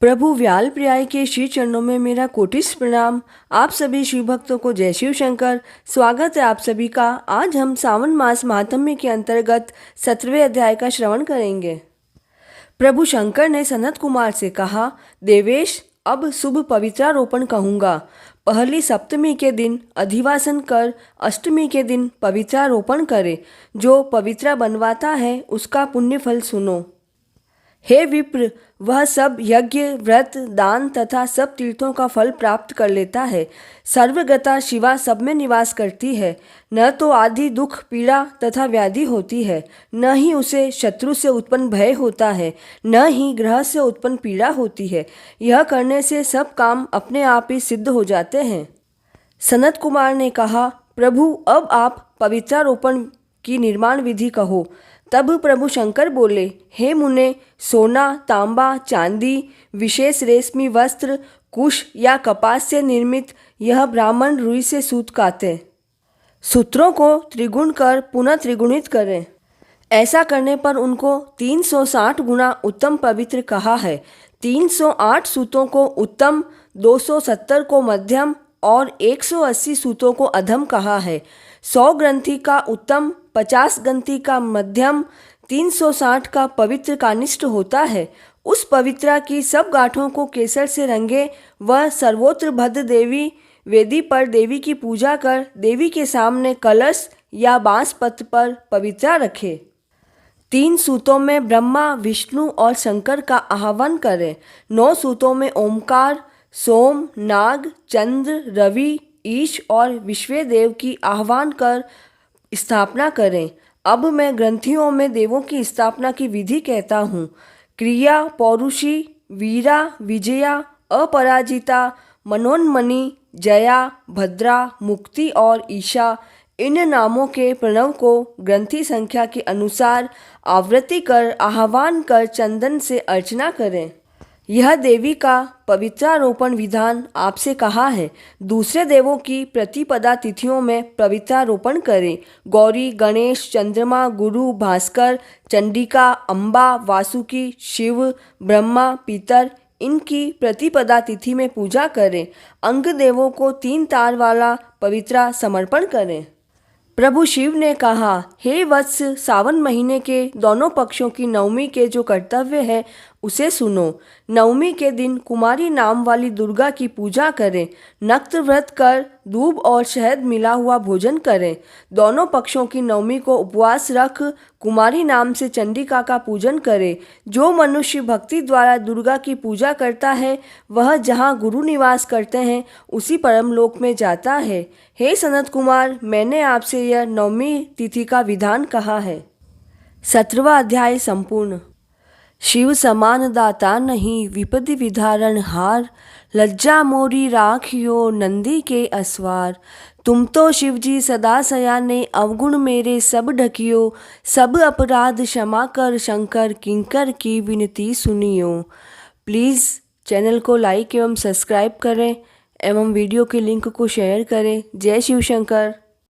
प्रभु व्याल प्रियाय के श्री चरणों में मेरा कोटिस प्रणाम। आप सभी शिव भक्तों को जय शिव शंकर। स्वागत है आप सभी का। आज हम सावन मास महात्म्य के अंतर्गत 17वें अध्याय का श्रवण करेंगे। प्रभु शंकर ने सनत कुमार से कहा, देवेश, अब शुभ पवित्रारोपण कहूँगा। पहली सप्तमी के दिन अधिवासन कर अष्टमी के दिन पवित्रारोपण करे। जो पवित्रा बनवाता है उसका पुण्य फल सुनो। हे विप्र, वह सब यज्ञ, व्रत, दान तथा सब तीर्थों का फल प्राप्त कर लेता है। सर्वगता शिवा सब में निवास करती है। न तो आदि दुख, पीड़ा तथा व्याधि होती है, न ही उसे शत्रु से उत्पन्न भय होता है, न ही ग्रह से उत्पन्न पीड़ा होती है। यह करने से सब काम अपने आप ही सिद्ध हो जाते हैं। सनत कुमार ने कहा, प्रभु, अब आप पवित्रारोपण की निर्माण विधि कहो। तब प्रभु शंकर बोले, हे मुने, सोना, तांबा, चांदी, विशेष रेशमी वस्त्र, कुश या कपास से निर्मित यह ब्राह्मण रुई से सूत काते। सूत्रों को त्रिगुण कर पुनः त्रिगुणित करें। ऐसा करने पर उनको 360 गुना उत्तम पवित्र कहा है। 308 सूतों को उत्तम, 270 को मध्यम और 180 सूतों को अधम कहा है। 100 ग्रंथि का उत्तम, 50 ग्रंथि का मध्यम, 360 का पवित्र कानिष्ठ होता है। उस पवित्रा की सब गांठों को केसर से रंगे। वह सर्वोत्र भद्र देवी वेदी पर देवी की पूजा कर देवी के सामने कलश या बांस पत्र पर पवित्रा रखे। 3 सूतों में ब्रह्मा, विष्णु और शंकर का आह्वान करें। 9 सूतों में ओमकार, सोम, नाग, चंद्र, रवि, ईश और विश्वदेव की आह्वान कर स्थापना करें। अब मैं ग्रंथियों में देवों की स्थापना की विधि कहता हूँ। क्रिया, पौरुषी, वीरा, विजया, अपराजिता, मनोन्मणि, जया, भद्रा, मुक्ति और ईशा, इन नामों के प्रणव को ग्रंथि संख्या के अनुसार आवृत्ति कर आह्वान कर चंदन से अर्चना करें। यह देवी का पवित्रारोपण विधान आपसे कहा है। दूसरे देवों की प्रतिपदा तिथियों में पवित्रारोपण करें। गौरी, गणेश, चंद्रमा, गुरु, भास्कर, चंडिका, अम्बा, वासुकी, शिव, ब्रह्मा, पितर, इनकी प्रतिपदा तिथि में पूजा करें। अंग देवों को 3 तार वाला पवित्रा समर्पण करें। प्रभु शिव ने कहा, हे वत्स, सावन महीने के दोनों पक्षों की नवमी के जो कर्तव्य है उसे सुनो। नवमी के दिन कुमारी नाम वाली दुर्गा की पूजा करें। नक्त व्रत कर दूब और शहद मिला हुआ भोजन करें। दोनों पक्षों की नवमी को उपवास रख कुमारी नाम से चंडिका का पूजन करें। जो मनुष्य भक्ति द्वारा दुर्गा की पूजा करता है वह जहाँ गुरु निवास करते हैं उसी परमलोक में जाता है। हे सनत कुमार, मैंने आपसे यह नवमी तिथि का विधान कहा है। 17वां अध्याय संपूर्ण। शिव समान दाता नहीं, विपदि विधारण हार। लज्जा मोरी राखियो, नंदी के असवार। तुम तो शिवजी सदा सयाने, अवगुण मेरे सब ढकियो। सब अपराध क्षमा कर शंकर, किंकर की विनती सुनियो। प्लीज़ चैनल को लाइक एवं सब्सक्राइब करें एवं वीडियो के लिंक को शेयर करें। जय शिव शंकर।